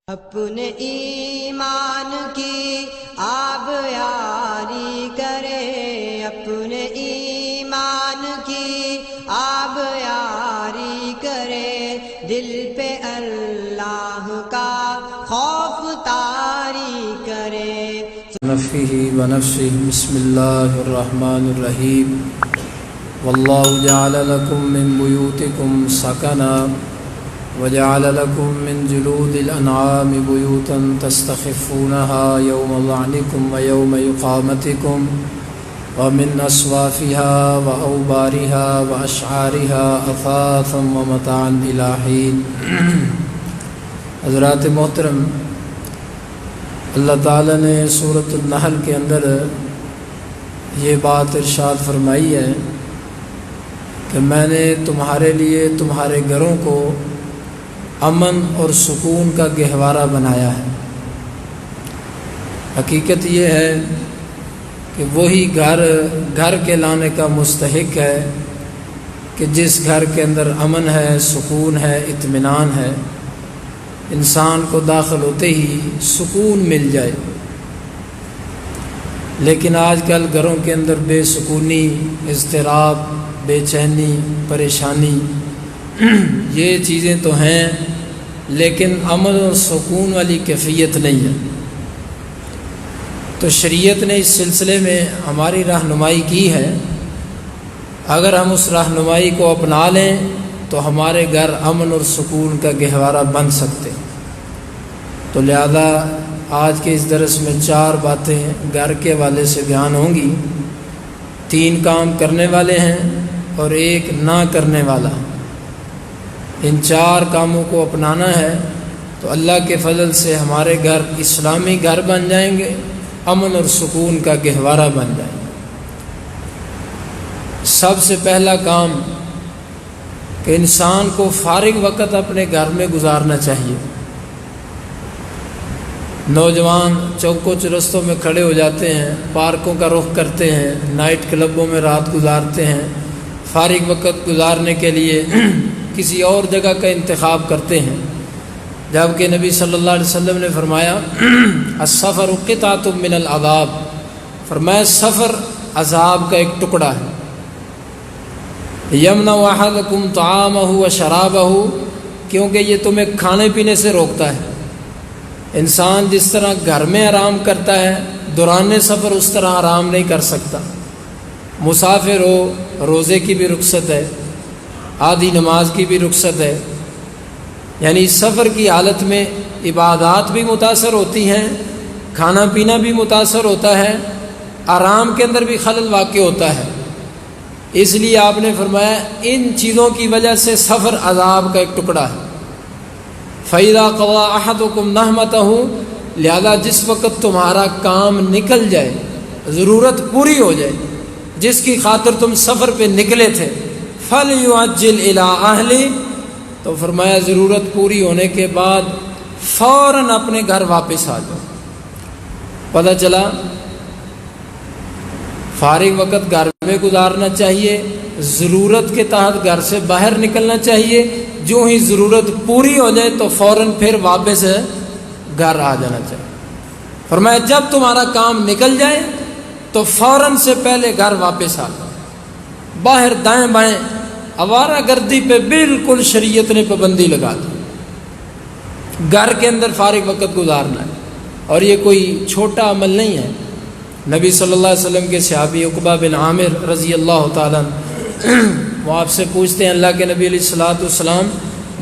اپنے ایمان کی آب یاری کرے، اپنے ایمان کی آب یاری کرے، دل پہ اللہ کا خوف طاری کرے۔ نفسه ونفسه بسم الله الرحمن الرحیم واللہ جعل لکم من بیوتکم سکنا وجعل لكم من جلود الانعام بيوتا تستخفونها يوم ظعنكم ويوم اقامتكم ومن اصوافها واوبارها واشعارها اثاثا ومتاعا الى حين۔ حضرات محترم، اللہ تعالی نے سورۃ النحل کے اندر یہ بات ارشاد فرمائی ہے کہ میں نے تمہارے لیے تمہارے گھروں کو امن اور سکون کا گہوارہ بنایا ہے۔ حقیقت یہ ہے کہ وہی گھر کے لانے کا مستحق ہے کہ جس گھر کے اندر امن ہے، سکون ہے، اطمینان ہے، انسان کو داخل ہوتے ہی سکون مل جائے۔ لیکن آج کل گھروں کے اندر بے سکونی، اضطراب، بے چینی، پریشانی یہ چیزیں تو ہیں، لیکن امن و سکون والی کیفیت نہیں ہے۔ تو شریعت نے اس سلسلے میں ہماری رہنمائی کی ہے۔ اگر ہم اس رہنمائی کو اپنا لیں تو ہمارے گھر امن اور سکون کا گہوارہ بن سکتے۔ تو لہذا آج کے اس درس میں 4 باتیں گھر کے حوالے سے بیان ہوں گی۔ 3 کام کرنے والے ہیں اور 1 نہ کرنے والا۔ ان 4 کاموں کو اپنانا ہے تو اللہ کے فضل سے ہمارے گھر اسلامی گھر بن جائیں گے، امن اور سکون کا گہوارہ بن جائیں گے۔ سب سے پہلا کام کہ انسان کو فارغ وقت اپنے گھر میں گزارنا چاہیے۔ نوجوان چوکوں چرستوں میں کھڑے ہو جاتے ہیں، پارکوں کا رخ کرتے ہیں، نائٹ کلبوں میں رات گزارتے ہیں، فارغ وقت گزارنے کے لیے کسی اور جگہ کا انتخاب کرتے ہیں، جبکہ نبی صلی اللہ علیہ وسلم نے فرمایا السفر قطعۃ من العذاب، فرمایا سفر عذاب کا ایک ٹکڑا ہے۔ یمنع احدکم طعامہ وشرابہ، کیونکہ یہ تمہیں کھانے پینے سے روکتا ہے۔ انسان جس طرح گھر میں آرام کرتا ہے دوران سفر اس طرح آرام نہیں کر سکتا۔ مسافر ہو روزے کی بھی رخصت ہے، آدھی نماز کی بھی رخصت ہے، یعنی سفر کی حالت میں عبادات بھی متاثر ہوتی ہیں، کھانا پینا بھی متاثر ہوتا ہے، آرام کے اندر بھی خلل واقع ہوتا ہے۔ اس لیے آپ نے فرمایا ان چیزوں کی وجہ سے سفر عذاب کا ایک ٹکڑا ہے۔ فَإِذَا قَضَىٰ أَحَدُكُمْ نَهْمَتَهُ، لہذا جس وقت تمہارا کام نکل جائے، ضرورت پوری ہو جائے، جس کی خاطر تم سفر پہ نکلے تھے، فَلْيُعَجِّلْ إِلَىٰ أَهْلِهِ، تو فرمایا ضرورت پوری ہونے کے بعد فوراً اپنے گھر واپس آ جاؤ۔ پتہ چلا فارغ وقت گھر میں گزارنا چاہیے، ضرورت کے تحت گھر سے باہر نکلنا چاہیے، جو ہی ضرورت پوری ہو جائے تو فوراً پھر واپس گھر آ جانا چاہیے۔ فرمایا جب تمہارا کام نکل جائے تو فوراً سے پہلے گھر واپس آ جاؤ۔ باہر دائیں بائیں آوارہ گردی پہ بالکل شریعت نے پابندی لگا دی۔ گھر کے اندر فارغ وقت گزارنا ہے، اور یہ کوئی چھوٹا عمل نہیں ہے۔ نبی صلی اللہ علیہ وسلم کے صحابی عقبہ بن عامر رضی اللہ تعالیٰ وہ آپ سے پوچھتے ہیں اللہ کے نبی علیہ الصلوۃ والسلام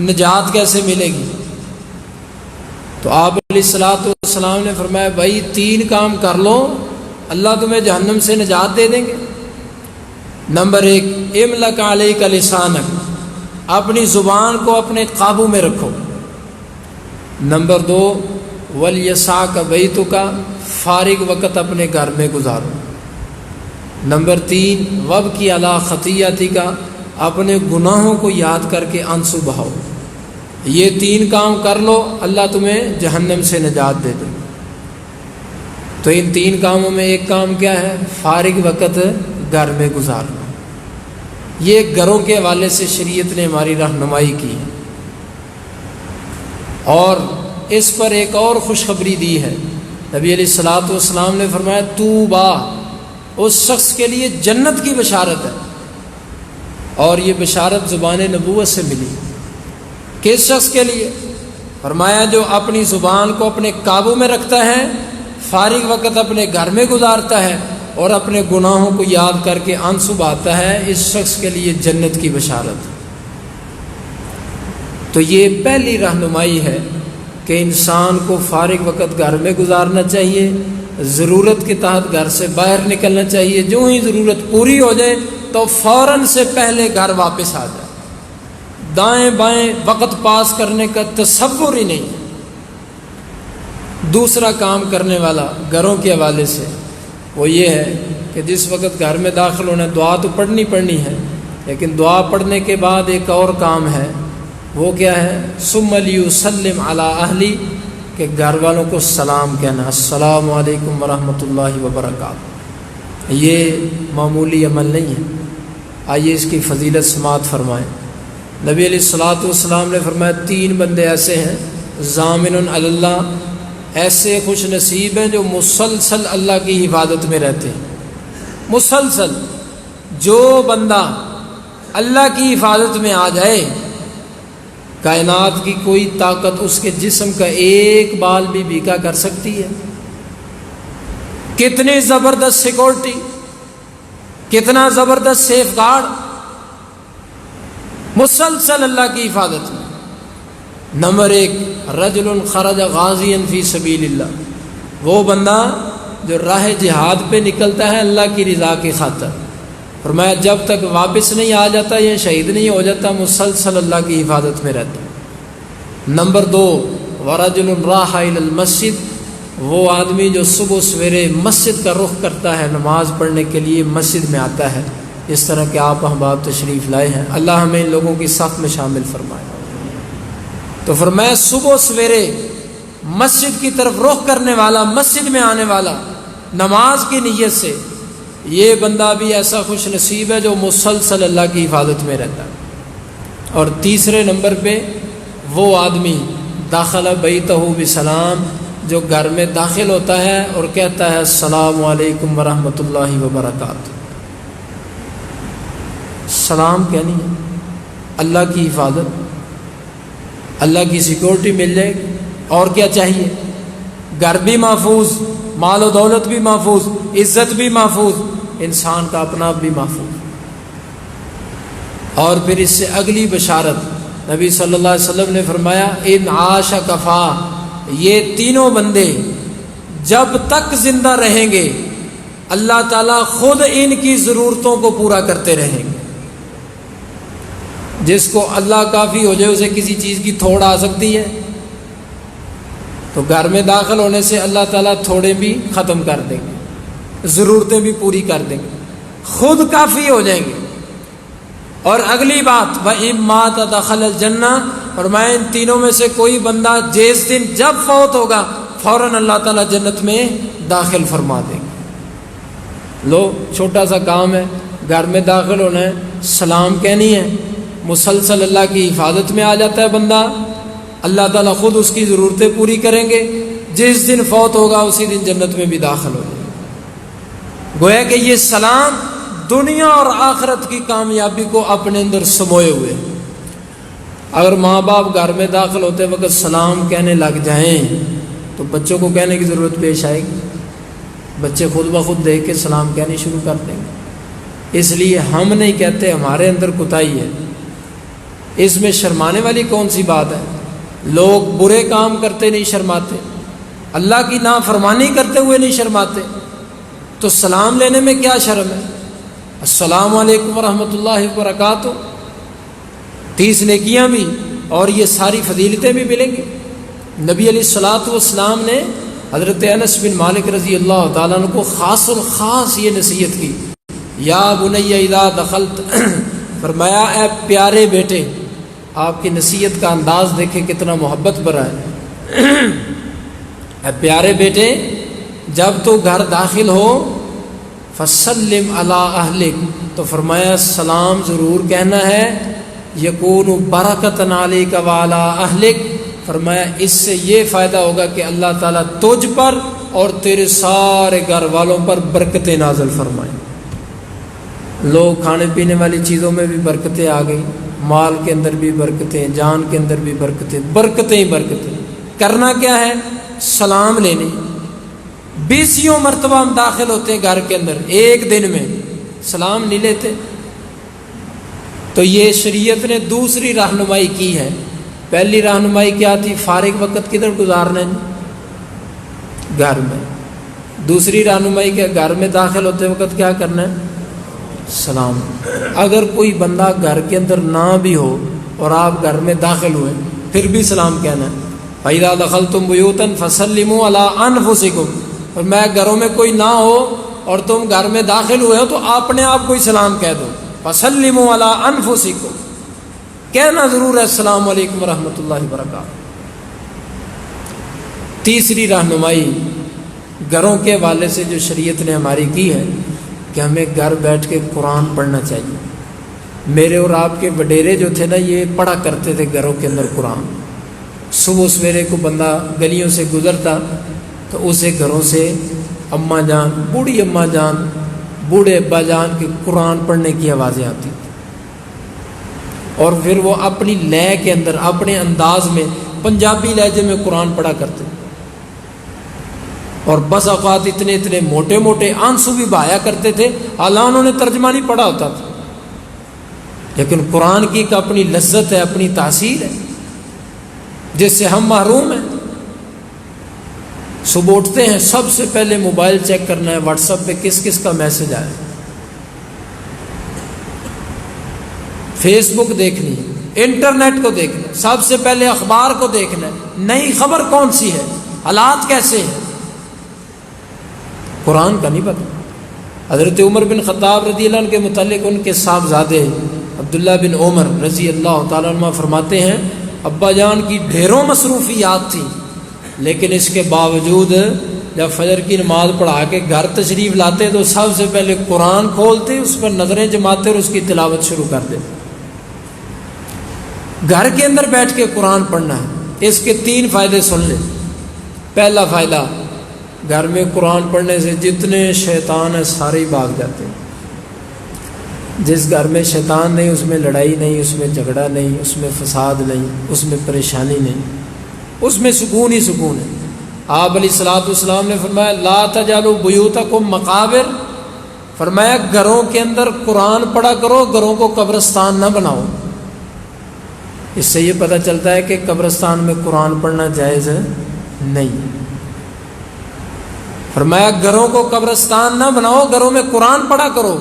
نجات کیسے ملے گی؟ تو آپ علیہ الصلوۃ والسلام نے فرمایا بھائی 3 کام کر لو، اللہ تمہیں جہنم سے نجات دے دیں گے۔ نمبر 1، املک علیک لسانک، اپنی زبان کو اپنے قابو میں رکھو۔ نمبر 2، ولیسعک بیتک، فارغ وقت اپنے گھر میں گزارو۔ نمبر 3، وابکی علی خطیئتک، اپنے گناہوں کو یاد کر کے آنسو بہاؤ۔ یہ 3 کام کر لو، اللہ تمہیں جہنم سے نجات دے دے۔ تو ان 3 کاموں میں ایک کام کیا ہے؟ فارغ وقت گھر میں گزارنا۔ یہ گھروں کے حوالے سے شریعت نے ہماری رہنمائی کی ہے۔ اور اس پر ایک اور خوشخبری دی ہے۔ نبی علیہ الصلوۃ والسلام نے فرمایا طوبیٰ، اس شخص کے لیے جنت کی بشارت ہے، اور یہ بشارت زبان نبوت سے ملی۔ کس شخص کے لیے؟ فرمایا جو اپنی زبان کو اپنے قابو میں رکھتا ہے، فارغ وقت اپنے گھر میں گزارتا ہے اور اپنے گناہوں کو یاد کر کے آنسو بہاتا ہے، اس شخص کے لیے جنت کی بشارت۔ تو یہ پہلی رہنمائی ہے کہ انسان کو فارغ وقت گھر میں گزارنا چاہیے، ضرورت کے تحت گھر سے باہر نکلنا چاہیے، جو ہی ضرورت پوری ہو جائے تو فوراً سے پہلے گھر واپس آ جائے، دائیں بائیں وقت پاس کرنے کا تصور ہی نہیں۔ دوسرا کام کرنے والا گھروں کے حوالے سے وہ یہ ہے کہ جس وقت گھر میں داخل ہونا، دعا تو پڑھنی ہے، لیکن دعا پڑھنے کے بعد ایک اور کام ہے، وہ کیا ہے؟ ثم لیسلم علی اہلی، کہ گھر والوں کو سلام کہنا، السلام علیکم ورحمۃ اللہ وبرکاتہ۔ یہ معمولی عمل نہیں ہے۔ آئیے اس کی فضیلت سماعت فرمائیں۔ نبی علیہ الصلوۃ والسلام نے فرمایا 3 بندے ایسے ہیں، ضامن علی اللہ، ایسے خوش نصیب ہیں جو مسلسل اللہ کی حفاظت میں رہتے ہیں۔ مسلسل جو بندہ اللہ کی حفاظت میں آ جائے، کائنات کی کوئی طاقت اس کے جسم کا ایک بال بھی بھیگا کر سکتی ہے؟ کتنی زبردست سیکورٹی، کتنا زبردست سیف گارڈ، مسلسل اللہ کی حفاظت میں۔ نمبر 1، رجل خرج غازیا فی سبیل اللہ، وہ بندہ جو راہ جہاد پہ نکلتا ہے اللہ کی رضا کی خاطر، فرمایا جب تک واپس نہیں آ جاتا یا شہید نہیں ہو جاتا مسلسل اللہ کی حفاظت میں رہتا۔ نمبر 2، ورجل راح الی المسجد، وہ آدمی جو صبح سویرے مسجد کا رخ کرتا ہے، نماز پڑھنے کے لیے مسجد میں آتا ہے، اس طرح کہ آپ احباب تشریف لائے ہیں، اللہ ہمیں ان لوگوں کی صف میں شامل فرمائے۔ تو فرمایا صبح سویرے مسجد کی طرف رخ کرنے والا، مسجد میں آنے والا نماز کی نیت سے، یہ بندہ بھی ایسا خوش نصیب ہے جو مسلسل اللہ کی حفاظت میں رہتا ہے۔ اور تیسرے نمبر پہ وہ آدمی داخل بیتہ بسلام، جو گھر میں داخل ہوتا ہے اور کہتا ہے السلام علیکم ورحمۃ اللہ وبرکاتہ۔ سلام کہنی ہے، اللہ کی حفاظت، اللہ کی سیکورٹی مل جائے گی، اور کیا چاہیے؟ گھر بھی محفوظ، مال و دولت بھی محفوظ، عزت بھی محفوظ، انسان کا اپنا آپ بھی محفوظ۔ اور پھر اس سے اگلی بشارت نبی صلی اللہ علیہ وسلم نے فرمایا ان عاش کفا، یہ تینوں بندے جب تک زندہ رہیں گے اللہ تعالیٰ خود ان کی ضرورتوں کو پورا کرتے رہیں گے۔ جس کو اللہ کافی ہو جائے اسے کسی چیز کی تھوڑ آ سکتی ہے، تو گھر میں داخل ہونے سے اللہ تعالیٰ تھوڑے بھی ختم کر دیں گے، ضرورتیں بھی پوری کر دیں گے، خود کافی ہو جائیں گے۔ اور اگلی بات وَإِن مَاتَ دَخَلَ الْجَنَّةَ، فرمایا ان تینوں میں سے کوئی بندہ جس دن جب فوت ہوگا فوراً اللہ تعالیٰ جنت میں داخل فرما دیں گے۔ لو چھوٹا سا کام ہے، گھر میں داخل ہونا ہے، سلام کہنی ہے، مسلسل اللہ کی حفاظت میں آ جاتا ہے بندہ، اللہ تعالیٰ خود اس کی ضرورتیں پوری کریں گے، جس دن فوت ہوگا اسی دن جنت میں بھی داخل ہو جائے گا۔ گویا کہ یہ سلام دنیا اور آخرت کی کامیابی کو اپنے اندر سموئے ہوئے۔ اگر ماں باپ گھر میں داخل ہوتے وقت سلام کہنے لگ جائیں تو بچوں کو کہنے کی ضرورت پیش آئے گی، بچے خود بخود دیکھ کے سلام کہنے شروع کر دیں گے۔ اس لیے ہم نہیں کہتے، ہمارے اندر کوتاہی ہے، اس میں شرمانے والی کون سی بات ہے؟ لوگ برے کام کرتے نہیں شرماتے، اللہ کی نافرمانی کرتے ہوئے نہیں شرماتے، تو سلام لینے میں کیا شرم ہے؟ السلام علیکم ورحمۃ اللہ وبرکاتہ، 30 نیکیاں بھی اور یہ ساری فضیلتیں بھی ملیں گی۔ نبی علیہ الصلوۃ والسلام نے حضرت انس بن مالک رضی اللہ تعالیٰ عنہ کو خاص الخاص یہ نصیحت کی، یا بنی اذا دخلت، فرمایا اے پیارے بیٹے، آپ کی نصیحت کا انداز دیکھیں کتنا محبت بھرا ہے۔ اے پیارے بیٹے، جب تو گھر داخل ہو فسلم علی اہلک، تو فرمایا سلام ضرور کہنا ہے، یکون برکۃ علیک وعلی اہلک، فرمایا اس سے یہ فائدہ ہوگا کہ اللہ تعالیٰ تجھ پر اور تیرے سارے گھر والوں پر برکتیں نازل فرمائیں۔ لوگ کھانے پینے والی چیزوں میں بھی برکتیں آ گئی، مال کے اندر بھی برکتیں، جان کے اندر بھی برکتیں، برکتیں ہی برکتیں۔ کرنا کیا ہے؟ سلام لینے۔ 20 مرتبہ ہم داخل ہوتے ہیں گھر کے اندر، ایک دن میں سلام نہیں لیتے۔ تو یہ شریعت نے دوسری رہنمائی کی ہے۔ پہلی رہنمائی کیا تھی؟ فارغ وقت کدھر گزارنا ہے؟ گھر میں۔ دوسری رہنمائی کیا؟ گھر میں داخل ہوتے وقت کیا کرنا ہے؟ سلام۔ اگر کوئی بندہ گھر کے اندر نہ بھی ہو اور آپ گھر میں داخل ہوئے پھر بھی سلام کہنا ہے۔ فَإِذَا دَخَلْتُمْ بُيُوتًا فَسَلِّمُوا عَلَىٰ أَنفُسِكُمْ، اور میں گھروں میں کوئی نہ ہو اور تم گھر میں داخل ہوئے ہو تو اپنے آپ کوئی سلام کہہ دو۔ فَسَلِّمُوا عَلَىٰ أَنفُسِكُمْ، کہنا ضرور ہے السلام علیکم ورحمۃ اللہ وبرکاتہ۔ تیسری رہنمائی گھروں کے حوالے سے جو شریعت نے ہماری کی ہے کہ ہمیں گھر بیٹھ کے قرآن پڑھنا چاہیے۔ میرے اور آپ کے وڈیرے جو تھے نا، یہ پڑھا کرتے تھے گھروں کے اندر قرآن۔ صبح سویرے کو بندہ گلیوں سے گزرتا تو اسے گھروں سے اماں جان، بوڑھی اماں جان، بوڑھے ابا جان کے قرآن پڑھنے کی آوازیں آتی تھیں، اور پھر وہ اپنی لے کے اندر اپنے انداز میں پنجابی لہجے میں قرآن پڑھا کرتے، اور بس اوقات اتنے اتنے موٹے موٹے آنسو بھی بہایا کرتے تھے، حالانکہ انہوں نے ترجمہ نہیں پڑھا ہوتا تھا، لیکن قرآن کی ایک اپنی لذت ہے، اپنی تاثیر ہے جس سے ہم محروم ہیں۔ صبح اٹھتے ہیں سب سے پہلے موبائل چیک کرنا ہے، واٹس ایپ پہ کس کس کا میسج آیا، فیس بک دیکھنی ہے، انٹرنیٹ کو دیکھنا ہے، سب سے پہلے اخبار کو دیکھنا ہے، نئی خبر کون سی ہے، حالات کیسے ہیں، قرآن کا نہیں پتہ۔ حضرت عمر بن خطاب رضی اللہ عنہ کے متعلق ان کے صاحبزادے عبداللہ بن عمر رضی اللہ تعالیٰ عنہ فرماتے ہیں، ابا جان کی ڈھیروں مصروفیات تھیں، لیکن اس کے باوجود جب فجر کی نماز پڑھا کے گھر تشریف لاتے تو سب سے پہلے قرآن کھولتے، اس پر نظریں جماتے اور اس کی تلاوت شروع کر دیتے۔ گھر کے اندر بیٹھ کے قرآن پڑھنا ہے۔ اس کے 3 فائدے سن لیں۔ پہلا فائدہ، گھر میں قرآن پڑھنے سے جتنے شیطان ہیں سارے ہی بھاگ جاتے ہیں۔ جس گھر میں شیطان نہیں، اس میں لڑائی نہیں، اس میں جھگڑا نہیں، اس میں فساد نہیں، اس میں پریشانی نہیں، اس میں سکون ہی سکون ہے۔ آپ علیہ الصلوۃ والسلام نے فرمایا لا تجعلوا بیوتکم مقابر، فرمایا گھروں کے اندر قرآن پڑھا کرو، گھروں کو قبرستان نہ بناؤ۔ اس سے یہ پتہ چلتا ہے کہ قبرستان میں قرآن پڑھنا جائز نہیں۔ فرمایا گھروں کو قبرستان نہ بناؤ، گھروں میں قرآن پڑھا کرو۔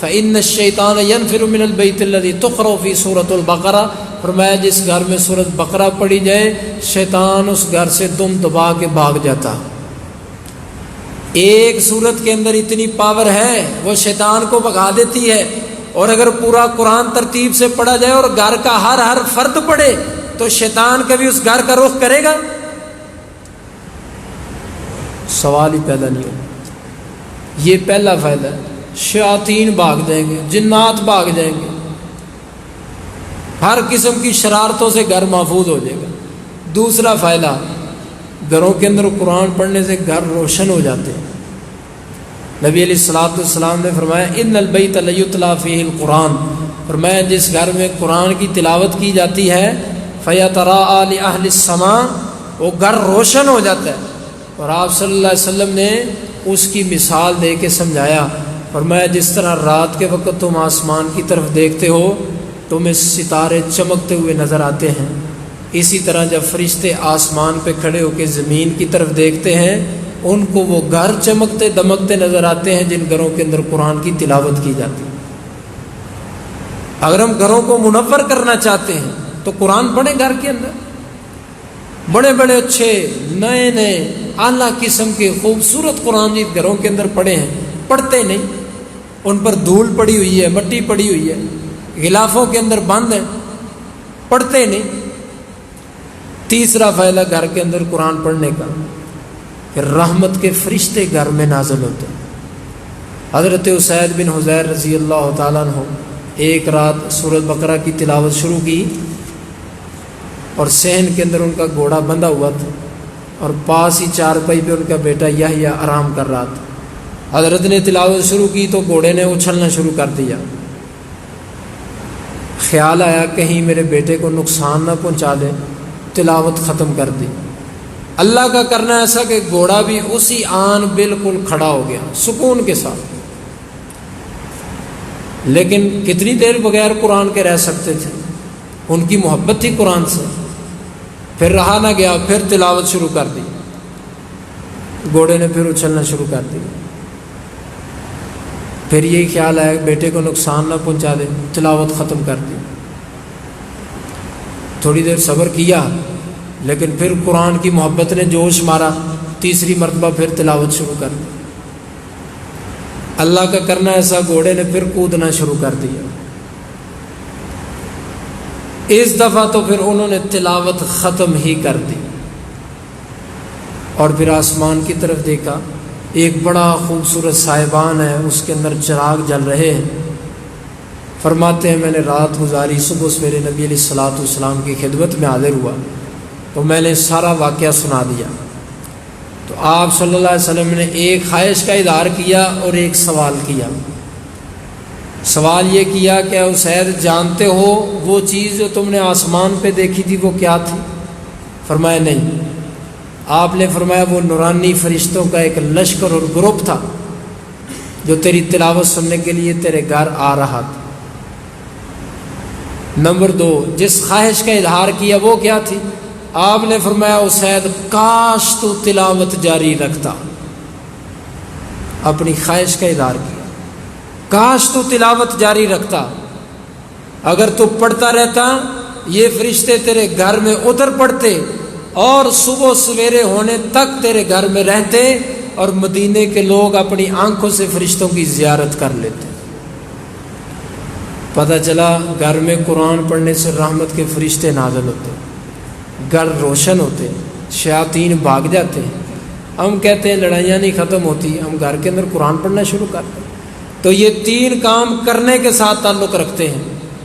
فإن الشیطان ينفر من البیت الذی تقرأ فی سورۃ البقرہ، فرمایا جس گھر میں سورۃ بقرہ پڑھی جائے شیطان اس گھر سے دم دبا کے بھاگ جاتا۔ ایک سورت کے اندر اتنی پاور ہے، وہ شیطان کو بھگا دیتی ہے، اور اگر پورا قرآن ترتیب سے پڑھا جائے اور گھر کا ہر فرد پڑھے تو شیطان کبھی اس گھر کا رخ کرے گا؟ سوال ہی پیدا نہیں ہوگا۔ یہ پہلا فائدہ ہے، شیاطین بھاگ جائیں گے، جنات بھاگ جائیں گے، ہر قسم کی شرارتوں سے گھر محفوظ ہو جائے گا۔ دوسرا فائدہ، گھروں کے اندر قرآن پڑھنے سے گھر روشن ہو جاتے ہیں۔ نبی علیہ الصلوۃ والسلام نے فرمایا ان البیت لیتلی فیہ القرآن، فرمایا جس گھر میں قرآن کی تلاوت کی جاتی ہے فیتراءی لأہل السماء، وہ گھر روشن ہو جاتا ہے۔ اور آپ صلی اللہ علیہ وسلم نے اس کی مثال دے کے سمجھایا، فرمایا جس طرح رات کے وقت تم آسمان کی طرف دیکھتے ہو تمہیں ستارے چمکتے ہوئے نظر آتے ہیں، اسی طرح جب فرشتے آسمان پہ کھڑے ہو کے زمین کی طرف دیکھتے ہیں ان کو وہ گھر چمکتے دمکتے نظر آتے ہیں جن گھروں کے اندر قرآن کی تلاوت کی جاتی ہے۔ اگر ہم گھروں کو منور کرنا چاہتے ہیں تو قرآن پڑھیں گھر کے اندر۔ بڑے بڑے اچھے نئے نئے اعلیٰ قسم کے خوبصورت قرآن جیت گھروں کے اندر پڑھے ہیں، پڑھتے نہیں، ان پر دھول پڑی ہوئی ہے، مٹی پڑی ہوئی ہے، غلافوں کے اندر بند ہیں، پڑھتے نہیں۔ تیسرا فائدہ گھر کے اندر قرآن پڑھنے کا، کہ رحمت کے فرشتے گھر میں نازل ہوتے ہیں۔ حضرت اسید بن حضیر رضی اللہ تعالیٰ عنہ ایک رات سورۃ بقرہ کی تلاوت شروع کی، اور صحن کے اندر ان کا گھوڑا بندھا ہوا تھا، اور پاس ہی چارپائی پہ ان کا بیٹا یحییٰ آرام کر رہا تھا۔ حضرت نے تلاوت شروع کی تو گھوڑے نے اچھلنا شروع کر دیا۔ خیال آیا کہیں میرے بیٹے کو نقصان نہ پہنچا دے، تلاوت ختم کر دی۔ اللہ کا کرنا ایسا کہ گھوڑا بھی اسی آن بالکل کھڑا ہو گیا سکون کے ساتھ۔ لیکن کتنی دیر بغیر قرآن کے رہ سکتے تھے، ان کی محبت تھی قرآن سے۔ پھر رہا نہ گیا، پھر تلاوت شروع کر دی، گھوڑے نے پھر اچھلنا شروع کر دی۔ پھر یہی خیال آیا کہ بیٹے کو نقصان نہ پہنچا دے، تلاوت ختم کر دی۔ تھوڑی دیر صبر کیا، لیکن پھر قرآن کی محبت نے جوش مارا، تیسری مرتبہ پھر تلاوت شروع کر دی۔ اللہ کا کرنا ایسا، گھوڑے نے پھر کودنا شروع کر دیا۔ اس دفعہ تو پھر انہوں نے تلاوت ختم ہی کر دی، اور پھر آسمان کی طرف دیکھا، ایک بڑا خوبصورت سائبان ہے، اس کے اندر چراغ جل رہے ہیں۔ فرماتے ہیں میں نے رات گزاری، صبح سویرے نبی علیہ الصلوۃ والسلام کی خدمت میں حاضر ہوا تو میں نے سارا واقعہ سنا دیا۔ تو آپ صلی اللہ علیہ وسلم نے ایک خواہش کا اظہار کیا اور ایک سوال کیا۔ سوال یہ کیا کہ اسید جانتے ہو وہ چیز جو تم نے آسمان پہ دیکھی تھی وہ کیا تھی؟ فرمایا نہیں۔ آپ نے فرمایا وہ نورانی فرشتوں کا ایک لشکر اور گروپ تھا جو تیری تلاوت سننے کے لیے تیرے گھر آ رہا تھا۔ نمبر 2، جس خواہش کا اظہار کیا وہ کیا تھی؟ آپ نے فرمایا اسید کاش تو تلاوت جاری رکھتا۔ اپنی خواہش کا اظہار کیا، کاش تو تلاوت جاری رکھتا، اگر تو پڑھتا رہتا یہ فرشتے تیرے گھر میں اتر پڑتے اور صبح سویرے ہونے تک تیرے گھر میں رہتے، اور مدینے کے لوگ اپنی آنکھوں سے فرشتوں کی زیارت کر لیتے۔ پتہ چلا گھر میں قرآن پڑھنے سے رحمت کے فرشتے نازل ہوتے، گھر روشن ہوتے، شیاطین بھاگ جاتے ہیں۔ ہم کہتے ہیں لڑائیاں نہیں ختم ہوتی، ہم گھر کے اندر قرآن پڑھنا شروع کرتے ہیں۔ تو یہ 3 کام کرنے کے ساتھ تعلق رکھتے ہیں۔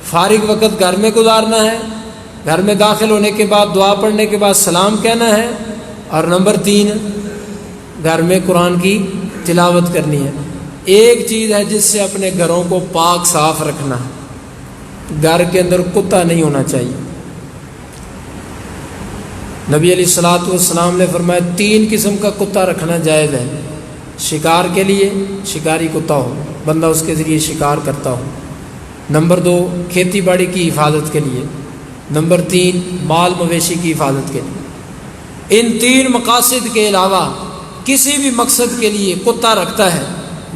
فارغ وقت گھر میں گزارنا ہے، گھر میں داخل ہونے کے بعد دعا پڑھنے کے بعد سلام کہنا ہے، اور نمبر 3 گھر میں قرآن کی تلاوت کرنی ہے۔ ایک چیز ہے جس سے اپنے گھروں کو پاک صاف رکھنا ہے، گھر کے اندر کتا نہیں ہونا چاہیے۔ نبی علیہ الصلوۃ والسلام نے فرمایا 3 قسم کا کتا رکھنا جائز ہے۔ شکار کے لیے شکاری کتا ہو، بندہ اس کے ذریعے شکار کرتا ہو۔ نمبر 2 کھیتی باڑی کی حفاظت کے لیے۔ نمبر 3 مال مویشی کی حفاظت کے لیے۔ ان 3 مقاصد کے علاوہ کسی بھی مقصد کے لیے کتا رکھتا ہے،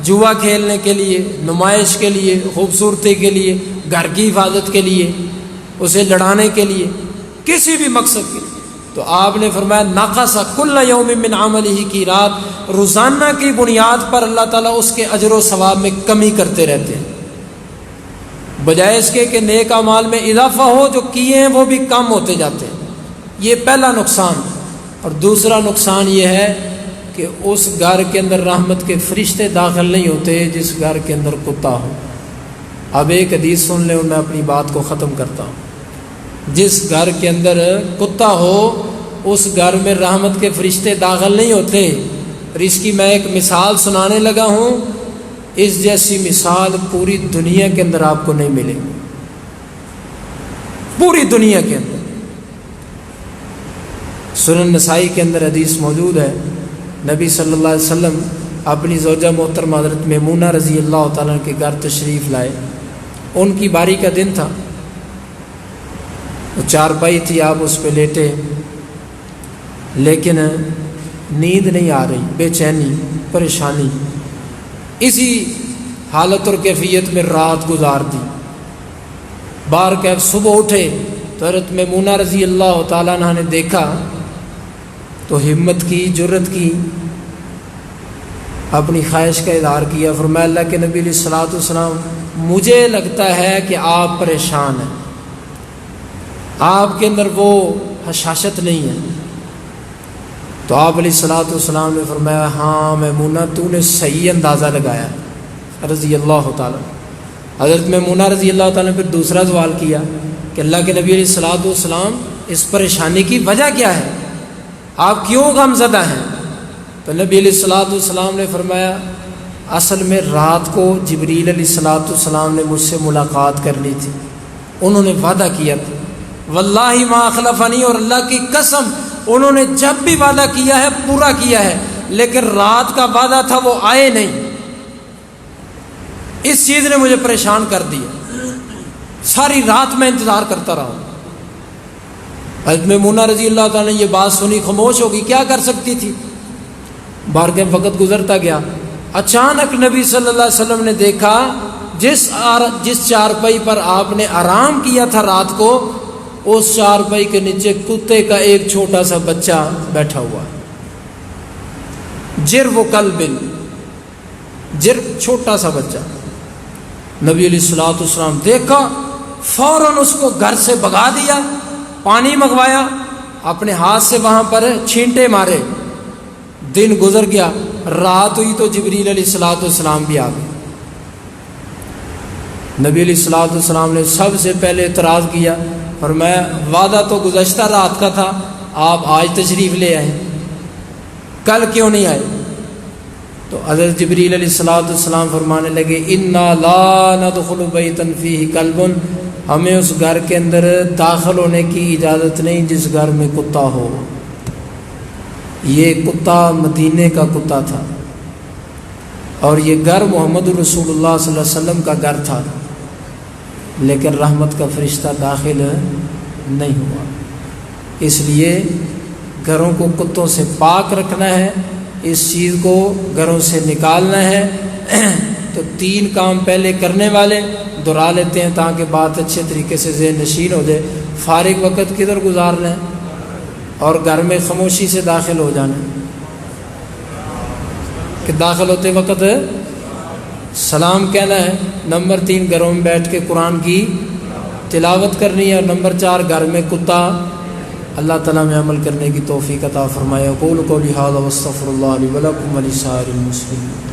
جوا کھیلنے کے لیے، نمائش کے لیے، خوبصورتی کے لیے، گھر کی حفاظت کے لیے، اسے لڑانے کے لیے، کسی بھی مقصد کے لیے، تو آپ نے فرمایا ناقص کل یوم من عملہ کی رات، روزانہ کی بنیاد پر اللہ تعالیٰ اس کے اجر و ثواب میں کمی کرتے رہتے ہیں، بجائے اس کے کہ نیک اعمال میں اضافہ ہو، جو کیے ہیں وہ بھی کم ہوتے جاتے ہیں۔ یہ پہلا نقصان۔ اور دوسرا نقصان یہ ہے کہ اس گھر کے اندر رحمت کے فرشتے داخل نہیں ہوتے جس گھر کے اندر کتا ہو۔ اب ایک حدیث سن لیں اور میں اپنی بات کو ختم کرتا ہوں۔ جس گھر کے اندر کتا ہو اس گھر میں رحمت کے فرشتے داخل نہیں ہوتے۔ اور اس کی میں ایک مثال سنانے لگا ہوں، اس جیسی مثال پوری دنیا کے اندر آپ کو نہیں ملے گی، پوری دنیا کے اندر۔ سنن نسائی کے اندر حدیث موجود ہے، نبی صلی اللہ علیہ وسلم اپنی زوجہ محترمہ حضرت میمونہ رضی اللہ تعالیٰ کے گھر تشریف لائے۔ ان کی باری کا دن تھا، وہ چارپائی تھی، آپ اس پہ لیٹے، لیکن نیند نہیں آ رہی، بے چینی، پریشانی، اسی حالت اور کیفیت میں رات گزار دی۔ بار کیف صبح اٹھے تو حضرت میمونہ رضی اللہ تعالیٰ عنہ نے دیکھا تو ہمت کی، جرت کی، اپنی خواہش کا اظہار کیا۔ فرمایا اللہ کے نبی علیہ الصلوۃ والسلام مجھے لگتا ہے کہ آپ پریشان ہیں، آپ کے اندر وہ حشاشت نہیں ہے۔ تو آپ علیہ الصلوۃ والسلام نے فرمایا ہاں میمونہ تو نے صحیح اندازہ لگایا رضی اللہ تعالیٰ۔ حضرت میمونہ رضی اللہ تعالیٰ نے پھر دوسرا سوال کیا کہ اللہ کے نبی علیہ الصلوۃ والسلام اس پریشانی کی وجہ کیا ہے؟ آپ کیوں غم زدہ ہیں؟ تو نبی علیہ الصلوۃ والسلام نے فرمایا اصل میں رات کو جبریل علیہ الصلوۃ والسلام نے مجھ سے ملاقات کرنی تھی، انہوں نے وعدہ کیا تھا، واللہ ما اخلفنی، اور اللہ کی قسم انہوں نے جب بھی وعدہ کیا ہے پورا کیا ہے، لیکن رات کا وعدہ تھا وہ آئے نہیں، اس چیز نے مجھے پریشان کر دیا، ساری رات میں انتظار کرتا رہا۔ حضرت میمونہ رضی اللہ تعالیٰ نے یہ بات سنی، خاموش ہوگی، کیا کر سکتی تھی؟ بارگاہ وقت گزرتا گیا، اچانک نبی صلی اللہ علیہ وسلم نے دیکھا جس چارپائی پر آپ نے آرام کیا تھا رات کو، اس چارپائی کے نیچے کتے کا ایک چھوٹا سا بچہ بیٹھا ہوا ہے، جرو کلب، چھوٹا سا بچہ۔ نبی علیہ الصلوۃ والسلام دیکھا، فوراً اس کو گھر سے بھگا دیا، پانی منگوایا، اپنے ہاتھ سے وہاں پر چھینٹے مارے۔ دن گزر گیا، رات ہوئی تو جبریل علیہ الصلوۃ والسلام بھی آ گئے۔ نبی علیہ الصلوۃ والسلام نے سب سے پہلے اعتراض کیا، فرمایا وعدہ تو گزشتہ رات کا تھا، آپ آج تشریف لے آئے، کل کیوں نہیں آئے؟ تو حضرت جبریل علیہ الصلوۃ والسلام فرمانے لگے انا لا ندخل بیتا فیہ کلب، ہمیں اس گھر کے اندر داخل ہونے کی اجازت نہیں جس گھر میں کتا ہو۔ یہ کتا مدینے کا کتا تھا، اور یہ گھر محمد رسول اللہ صلی اللہ علیہ وسلم کا گھر تھا، لیکن رحمت کا فرشتہ داخل نہیں ہوا۔ اس لیے گھروں کو کتوں سے پاک رکھنا ہے، اس چیز کو گھروں سے نکالنا ہے۔ تو 3 کام پہلے کرنے والے دہرا لیتے ہیں تاکہ بات اچھے طریقے سے ذہن نشین ہو جائے۔ فارغ وقت کدھر گزارنا ہے اور گھر میں خاموشی سے داخل ہو جانا ہے، کہ داخل ہوتے وقت سلام کہنا ہے۔ نمبر 3 گھروں میں بیٹھ کے قرآن کی تلاوت کرنی ہے، اور نمبر 4 گھر میں کتا، اللہ تعالیٰ میں عمل کرنے کی توفیق عطا فرمائے۔ اقول قولی ھذا واستغفر اللہ لی ولکم ولسائر المسلمین۔